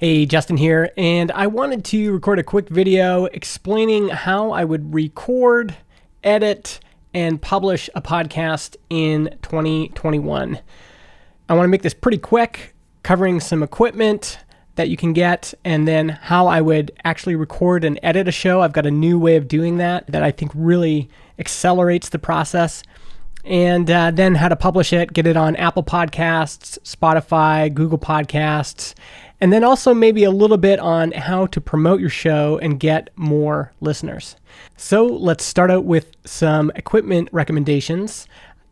Hey, Justin here, and I wanted to record a quick video explaining how I would record, edit, and publish a podcast in 2021. I want to make this pretty quick, covering some equipment that you can get, and then how I would actually record and edit a show. I've got a new way of doing that I think really accelerates the process. And then how to publish it, get it on Apple Podcasts, Spotify, Google Podcasts, and then also maybe a little bit on how to promote your show and get more listeners. So let's start out with some equipment recommendations.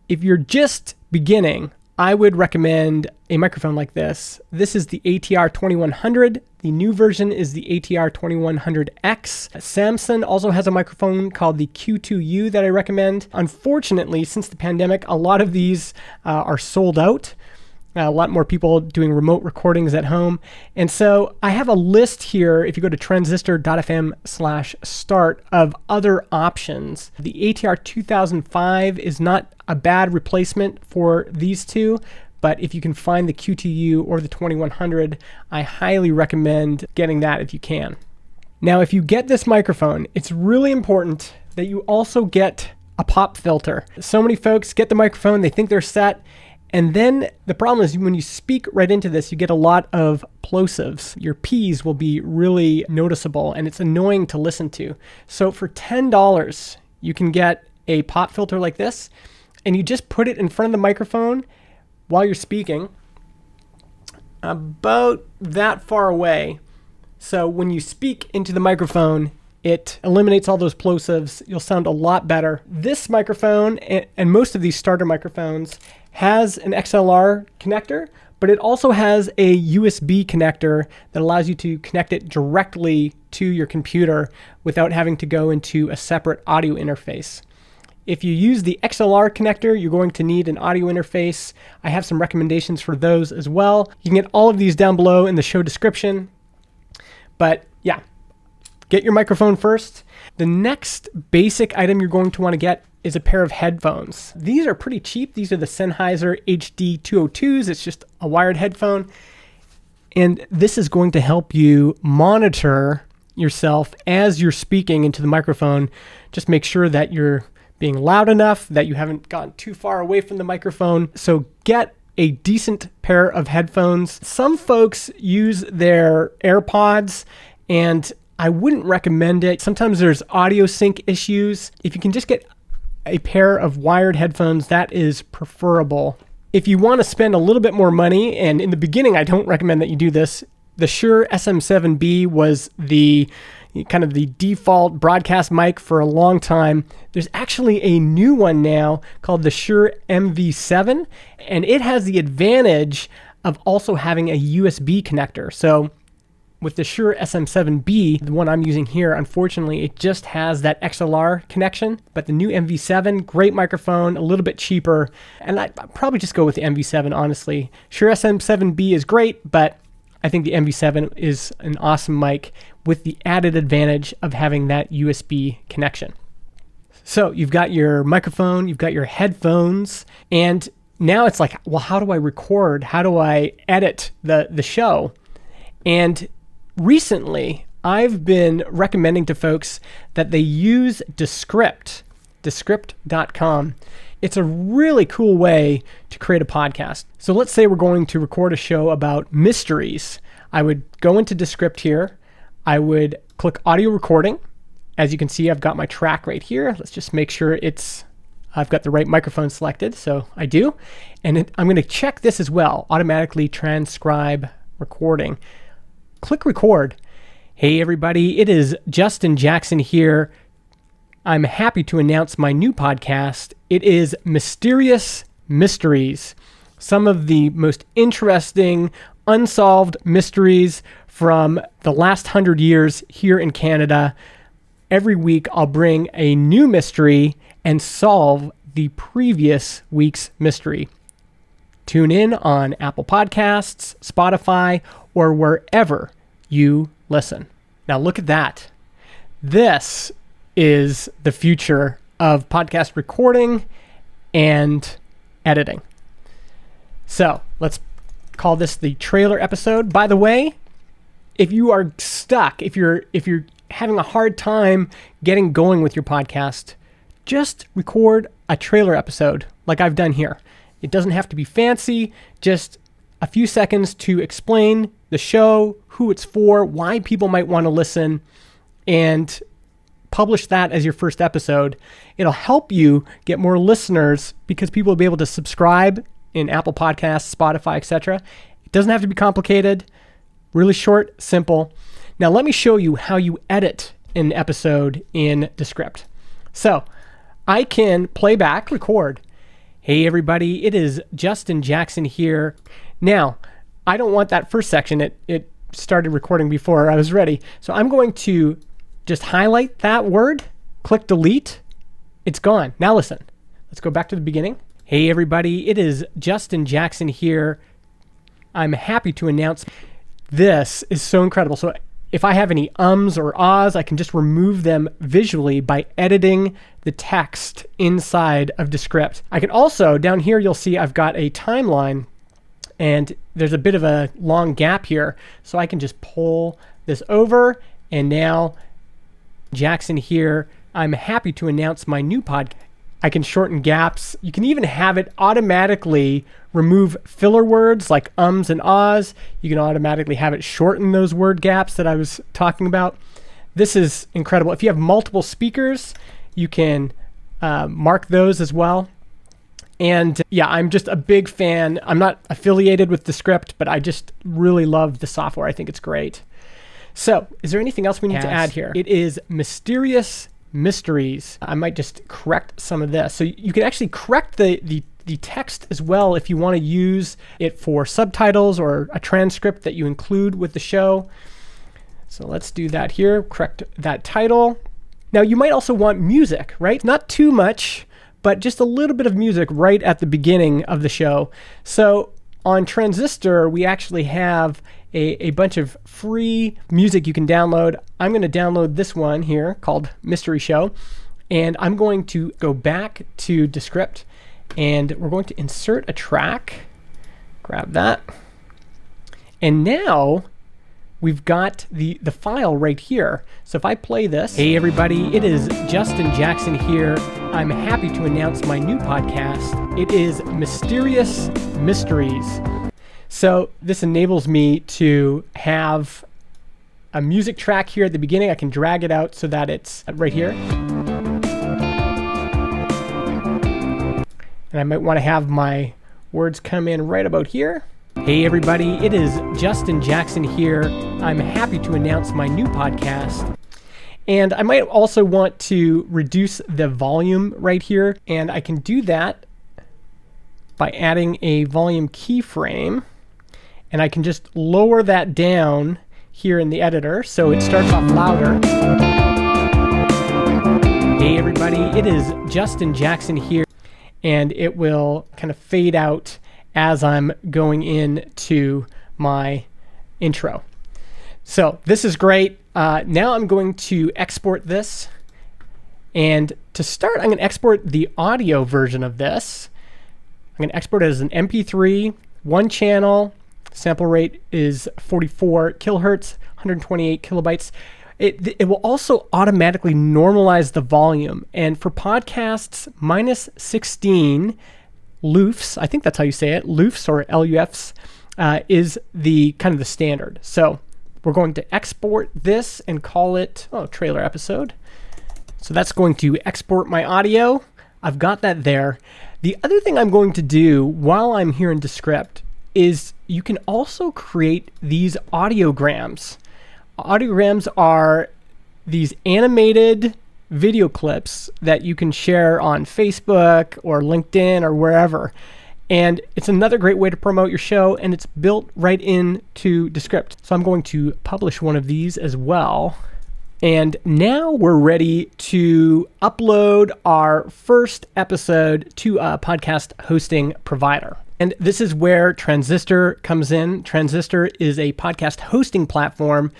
If you're just beginning, I would recommend a microphone like this. This is the ATR 2100. The new version is the ATR 2100X. Samsung also has a microphone called the Q2U that I recommend. Unfortunately, since the pandemic, a lot of these are sold out. A lot more people doing remote recordings at home. And so I have a list here, if you go to transistor.fm/start, of other options. The ATR 2005 is not a bad replacement for these two, but if you can find the Q2U or the 2100, I highly recommend getting that if you can. Now, if you get this microphone, it's really important that you also get a pop filter. So many folks get the microphone, they think they're set, and then the problem is when you speak right into this, you get a lot of plosives. Your P's will be really noticeable, and it's annoying to listen to. So for $10, you can get a pop filter like this, and you just put it in front of the microphone while you're speaking, about that far away. So when you speak into the microphone, it eliminates all those plosives. You'll sound a lot better. This microphone, and most of these starter microphones, has an XLR connector, but it also has a USB connector that allows you to connect it directly to your computer without having to go into a separate audio interface. If you use the XLR connector, you're going to need an audio interface. I have some recommendations for those as well. You can get all of these down below in the show description. But yeah, get your microphone first. The next basic item you're going to want to get is a pair of headphones. These are pretty cheap. These are the Sennheiser HD 202s. It's just a wired headphone. And this is going to help you monitor yourself as you're speaking into the microphone. Just make sure that you're being loud enough, that you haven't gotten too far away from the microphone. So get a decent pair of headphones. Some folks use their AirPods, and I wouldn't recommend it. Sometimes there's audio sync issues. If you can just get a pair of wired headphones, that is preferable. If you want to spend a little bit more money, and in the beginning I don't recommend that you do this, the Shure SM7B was the kind of the default broadcast mic for a long time. There's actually a new one now called the Shure MV7, and it has the advantage of also having a USB connector. So with the Shure SM7B, the one I'm using here, unfortunately, it just has that XLR connection. But the new MV7, great microphone, a little bit cheaper. And I'd probably just go with the MV7, honestly. Shure SM7B is great, but I think the MV7 is an awesome mic with the added advantage of having that USB connection. So you've got your microphone, you've got your headphones, and now it's like, well, how do I record? How do I edit the show? And recently, I've been recommending to folks that they use Descript, Descript.com. It's a really cool way to create a podcast. So let's say we're going to record a show about mysteries. I would go into Descript here. I would click audio recording. As you can see, I've got my track right here. Let's just make sure I've got the right microphone selected. So I do. And I'm going to check this as well, automatically transcribe recording. Click record. Hey everybody, it is Justin Jackson here. I'm happy to announce my new podcast. It is Mysterious Mysteries. Some of the most interesting, unsolved mysteries from the last 100 years here in Canada. Every week I'll bring a new mystery and solve the previous week's mystery. Tune in on Apple Podcasts, Spotify, or wherever you listen. Now look at that. This is the future of podcast recording and editing. So let's call this the trailer episode. By the way, if you are stuck, if you're having a hard time getting going with your podcast, just record a trailer episode like I've done here. It doesn't have to be fancy, just a few seconds to explain the show, who it's for, why people might want to listen, and publish that as your first episode. It'll help you get more listeners because people will be able to subscribe in Apple Podcasts, Spotify, etc. It doesn't have to be complicated. Really short, simple. Now let me show you how you edit an episode in Descript. So I can play back, record. Hey everybody, it is Justin Jackson here. Now, I don't want that first section. It started recording before I was ready. So I'm going to just highlight that word, click delete. It's gone. Now listen. Let's go back to the beginning. Hey everybody, it is Justin Jackson here. I'm happy to announce this is so incredible. So if I have any ums or ahs, I can just remove them visually by editing the text inside of Descript. I can also, down here you'll see I've got a timeline and there's a bit of a long gap here. So I can just pull this over and now Jackson here. I'm happy to announce my new podcast. I can shorten gaps. You can even have it automatically remove filler words like ums and ahs. You can automatically have it shorten those word gaps that I was talking about. This is incredible. If you have multiple speakers, you can mark those as well. And yeah, I'm just a big fan. I'm not affiliated with Descript, but I just really love the software. I think it's great. So is there anything else we need to add here? It is mysterious mysteries. I might just correct some of this. So you can actually correct the text as well if you want to use it for subtitles or a transcript that you include with the show. So let's do that here. Correct that title. Now you might also want music, right? Not too much, but just a little bit of music right at the beginning of the show. So on Transistor, we actually have a bunch of free music you can download. I'm going to download this one here called Mystery Show. And I'm going to go back to Descript and we're going to insert a track. Grab that. And now we've got the file right here. So if I play this, hey everybody, it is Justin Jackson here. I'm happy to announce my new podcast. It is Mysterious Mysteries. So this enables me to have a music track here at the beginning. I can drag it out so that it's right here. And I might want to have my words come in right about here. Hey everybody, it is Justin Jackson here. I'm happy to announce my new podcast. And I might also want to reduce the volume right here. And I can do that by adding a volume keyframe. And I can just lower that down here in the editor so it starts off louder. Hey everybody, it is Justin Jackson here. And it will kind of fade out as I'm going into my intro. So this is great. Now I'm going to export this. And to start, I'm going to export the audio version of this. I'm going to export it as an MP3, one channel. Sample rate is 44 kilohertz, 128 kilobytes. It will also automatically normalize the volume. And for podcasts, minus 16 LUFS, I think that's how you say it, LUFS or LUFs, is the kind of the standard. So we're going to export this and call it trailer episode. So that's going to export my audio. I've got that there. The other thing I'm going to do while I'm here in Descript is you can also create these audiograms. Audiograms are these animated video clips that you can share on Facebook or LinkedIn or wherever. And it's another great way to promote your show, and it's built right into Descript. So I'm going to publish one of these as well. And now we're ready to upload our first episode to a podcast hosting provider. And this is where Transistor comes in. Transistor is a podcast hosting platform.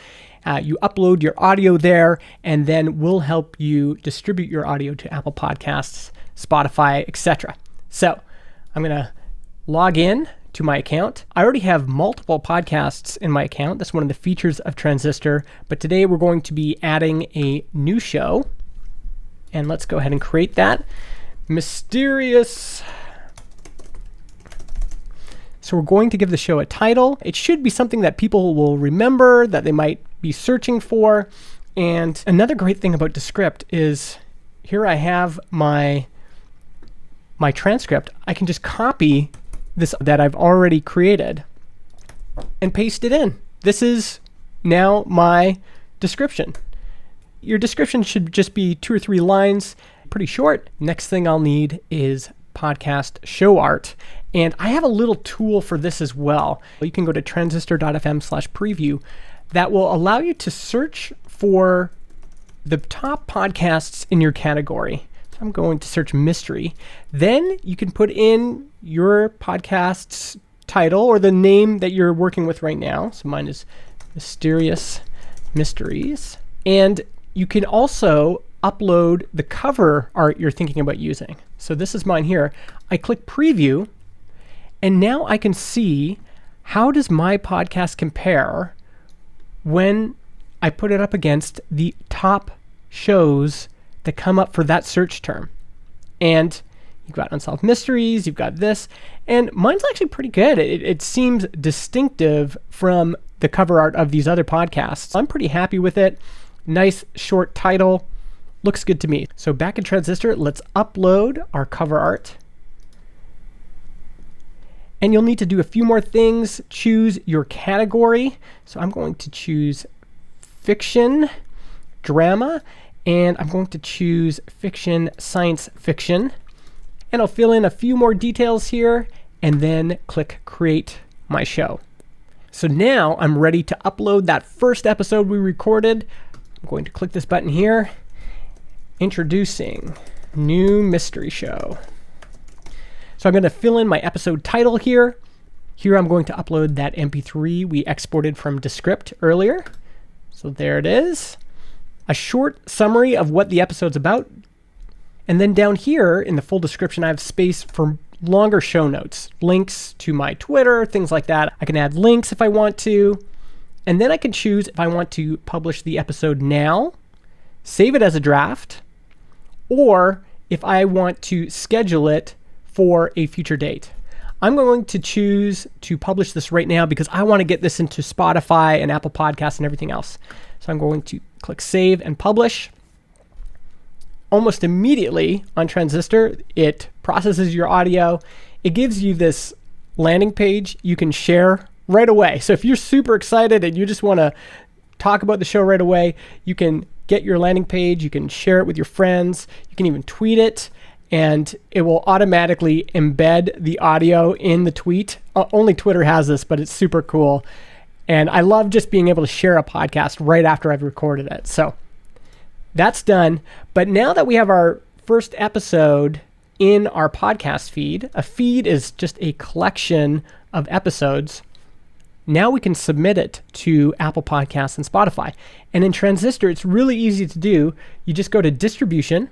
You upload your audio there, and then we'll help you distribute your audio to Apple Podcasts, Spotify, etc. So I'm going to log in to my account. I already have multiple podcasts in my account. That's one of the features of Transistor. But today we're going to be adding a new show. And let's go ahead and create that. Mysterious. So we're going to give the show a title. It should be something that people will remember, that they might be searching for. And another great thing about Descript is here I have my transcript. I can just copy this that I've already created and paste it in. This is now my description. Your description should just be 2 or 3 lines, pretty short. Next thing I'll need is podcast show art. And I have a little tool for this as well. You can go to transistor.fm/preview. That will allow you to search for the top podcasts in your category. So I'm going to search mystery. Then you can put in your podcast's title or the name that you're working with right now. So mine is Mysterious Mysteries. And you can also upload the cover art you're thinking about using. So this is mine here. I click preview, and now I can see how does my podcast compare when I put it up against the top shows that come up for that search term. And you've got Unsolved Mysteries, you've got this, and mine's actually pretty good. It seems distinctive from the cover art of these other podcasts. I'm pretty happy with it. Nice short title. Looks good to me. So back in Transistor, let's upload our cover art. And you'll need to do a few more things. Choose your category. So I'm going to choose fiction, drama, and I'm going to choose fiction, science fiction. And I'll fill in a few more details here and then click create my show. So now I'm ready to upload that first episode we recorded. I'm going to click this button here. Introducing new mystery show. So I'm going to fill in my episode title here. Here I'm going to upload that MP3 we exported from Descript earlier. So there it is. A short summary of what the episode's about. And then down here in the full description, I have space for longer show notes, links to my Twitter, things like that. I can add links if I want to. And then I can choose if I want to publish the episode now, save it as a draft, or if I want to schedule it for a future date. I'm going to choose to publish this right now because I want to get this into Spotify and Apple Podcasts and everything else. So I'm going to click save and publish. Almost immediately on Transistor, it processes your audio. It gives you this landing page you can share right away. So if you're super excited and you just want to talk about the show right away, you can get your landing page, you can share it with your friends, you can even tweet it, and it will automatically embed the audio in the tweet. Only Twitter has this, but it's super cool. And I love just being able to share a podcast right after I've recorded it. So that's done. But now that we have our first episode in our podcast feed, a feed is just a collection of episodes. Now we can submit it to Apple Podcasts and Spotify. And in Transistor, it's really easy to do. You just go to distribution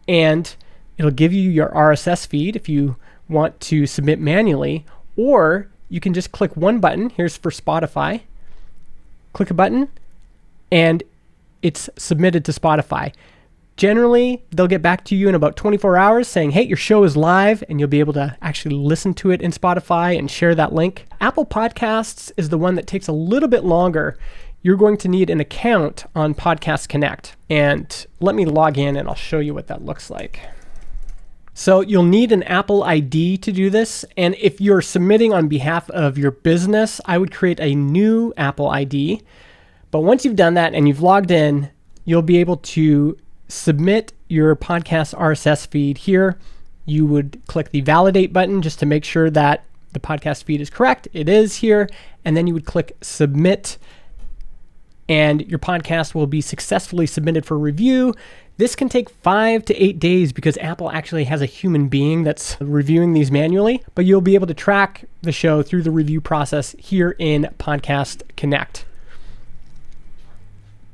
and it'll give you your RSS feed if you want to submit manually, or you can just click one button. Here's for Spotify. Click a button and it's submitted to Spotify. Generally, they'll get back to you in about 24 hours saying, hey, your show is live, and you'll be able to actually listen to it in Spotify and share that link. Apple Podcasts is the one that takes a little bit longer. You're going to need an account on Podcast Connect. And let me log in and I'll show you what that looks like. So you'll need an Apple ID to do this. And if you're submitting on behalf of your business, I would create a new Apple ID. But once you've done that and you've logged in, you'll be able to submit your podcast RSS feed here. You would click the validate button just to make sure that the podcast feed is correct. It is here. And then you would click submit and your podcast will be successfully submitted for review. This can take 5 to 8 days because Apple actually has a human being that's reviewing these manually, but you'll be able to track the show through the review process here in Podcast Connect.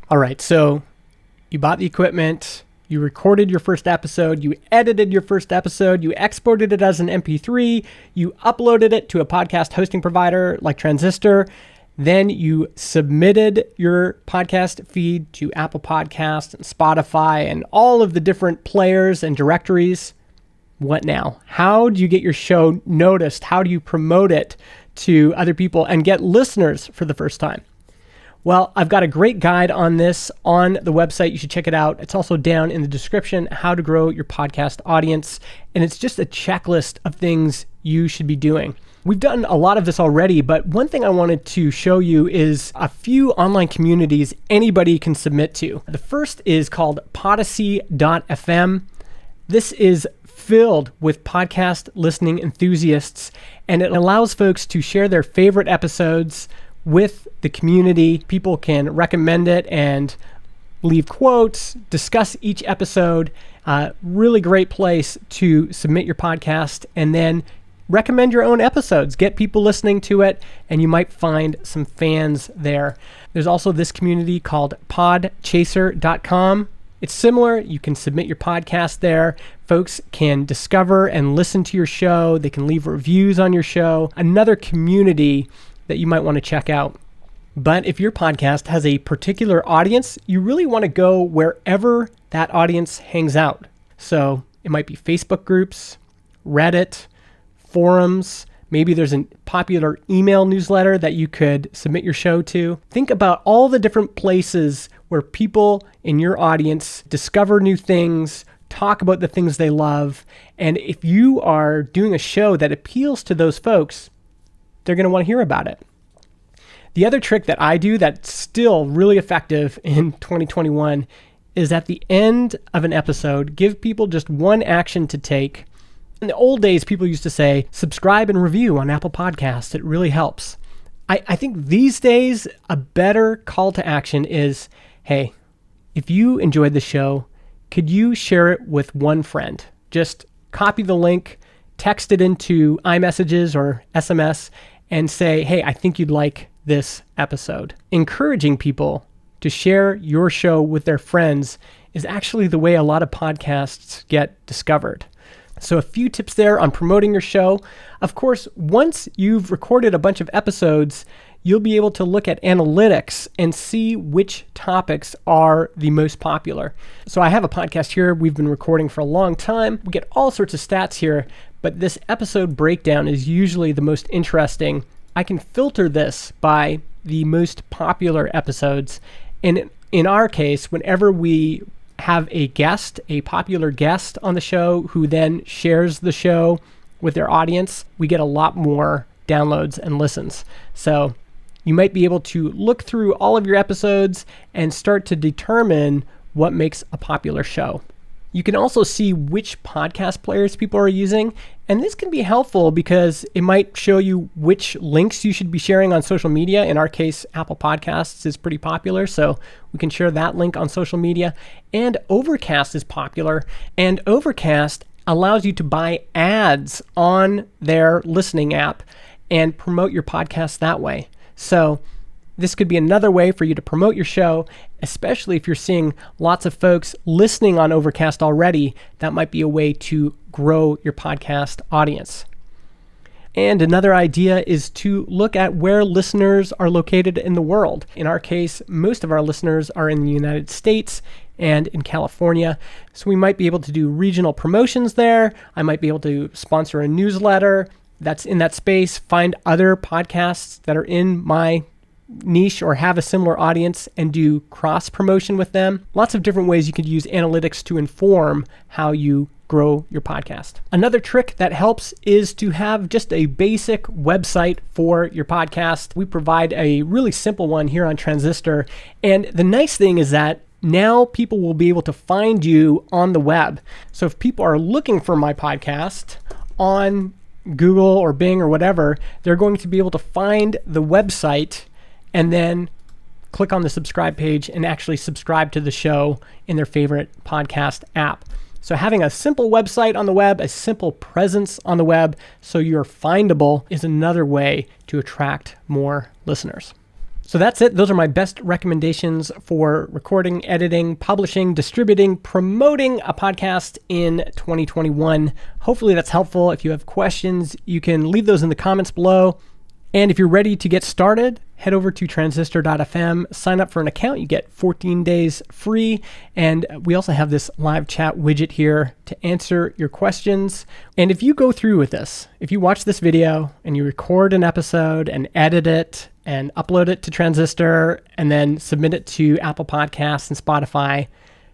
All right, so you bought the equipment, You recorded your first episode, you edited your first episode, you exported it as an MP3, you uploaded it to a podcast hosting provider like Transistor, then you submitted your podcast feed to Apple Podcasts and Spotify and all of the different players and directories. What now? How do you get your show noticed? How do you promote it to other people and get listeners for the first time? Well, I've got a great guide on this on the website. You should check it out. It's also down in the description, how to grow your podcast audience. And it's just a checklist of things you should be doing. We've done a lot of this already, but one thing I wanted to show you is a few online communities anybody can submit to. The first is called Podacy.fm. This is filled with podcast listening enthusiasts, and it allows folks to share their favorite episodes with the community. People can recommend it and leave quotes, discuss each episode. Really great place to submit your podcast and then recommend your own episodes. Get people listening to it, and you might find some fans there. There's also this community called podchaser.com. It's similar. You can submit your podcast there. Folks can discover and listen to your show. They can leave reviews on your show. Another community that you might want to check out. But if your podcast has a particular audience, you really want to go wherever that audience hangs out. So it might be Facebook groups, Reddit, forums. Maybe there's a popular email newsletter that you could submit your show to. Think about all the different places where people in your audience discover new things, talk about the things they love. And if you are doing a show that appeals to those folks, they're going to want to hear about it. The other trick that I do that's still really effective in 2021 is at the end of an episode, give people just one action to take. In the old days, people used to say, subscribe and review on Apple Podcasts. It really helps. I think these days, a better call to action is, hey, if you enjoyed the show, could you share it with one friend? Just copy the link, text it into iMessages or SMS, and say, hey, I think you'd like this episode. Encouraging people to share your show with their friends is actually the way a lot of podcasts get discovered. So a few tips there on promoting your show. Of course, once you've recorded a bunch of episodes, you'll be able to look at analytics and see which topics are the most popular. So I have a podcast here we've been recording for a long time. We get all sorts of stats here, but this episode breakdown is usually the most interesting. I can filter this by the most popular episodes. And in our case, whenever we have a guest, a popular guest on the show who then shares the show with their audience, we get a lot more downloads and listens. So you might be able to look through all of your episodes and start to determine what makes a popular show. You can also see which podcast players people are using, and this can be helpful because it might show you which links you should be sharing on social media. In our case, Apple Podcasts is pretty popular, so we can share that link on social media. And Overcast is popular, and Overcast allows you to buy ads on their listening app and promote your podcast that way. So this could be another way for you to promote your show, especially if you're seeing lots of folks listening on Overcast already. That might be a way to grow your podcast audience. And another idea is to look at where listeners are located in the world. In our case, most of our listeners are in the United States and in California. So we might be able to do regional promotions there. I might be able to sponsor a newsletter that's in that space, find other podcasts that are in my niche or have a similar audience and do cross promotion with them. Lots of different ways you could use analytics to inform how you grow your podcast. Another trick that helps is to have just a basic website for your podcast. We provide a really simple one here on Transistor. And the nice thing is that now people will be able to find you on the web. So if people are looking for my podcast on Google or Bing or whatever, they're going to be able to find the website and then click on the subscribe page and actually subscribe to the show in their favorite podcast app. So having a simple website on the web, a simple presence on the web so you're findable is another way to attract more listeners. So that's it. Those are my best recommendations for recording, editing, publishing, distributing, promoting a podcast in 2021. Hopefully that's helpful. If you have questions, you can leave those in the comments below. And if you're ready to get started, head over to transistor.fm, sign up for an account. You get 14 days free. And we also have this live chat widget here to answer your questions. And if you go through with this, if you watch this video and you record an episode and edit it and upload it to Transistor and then submit it to Apple Podcasts and Spotify,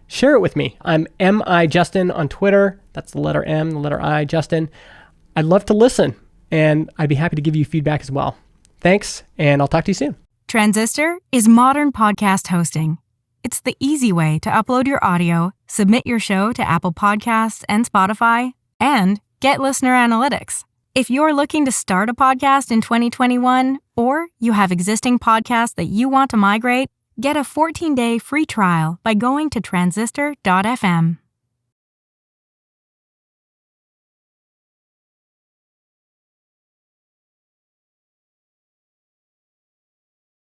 share it with me. I'm MIJustin on Twitter. That's the letter M, the letter I, Justin. I'd love to listen. And I'd be happy to give you feedback as well. Thanks, and I'll talk to you soon. Transistor is modern podcast hosting. It's the easy way to upload your audio, submit your show to Apple Podcasts and Spotify, and get listener analytics. If you're looking to start a podcast in 2021, or you have existing podcasts that you want to migrate, get a 14-day free trial by going to transistor.fm.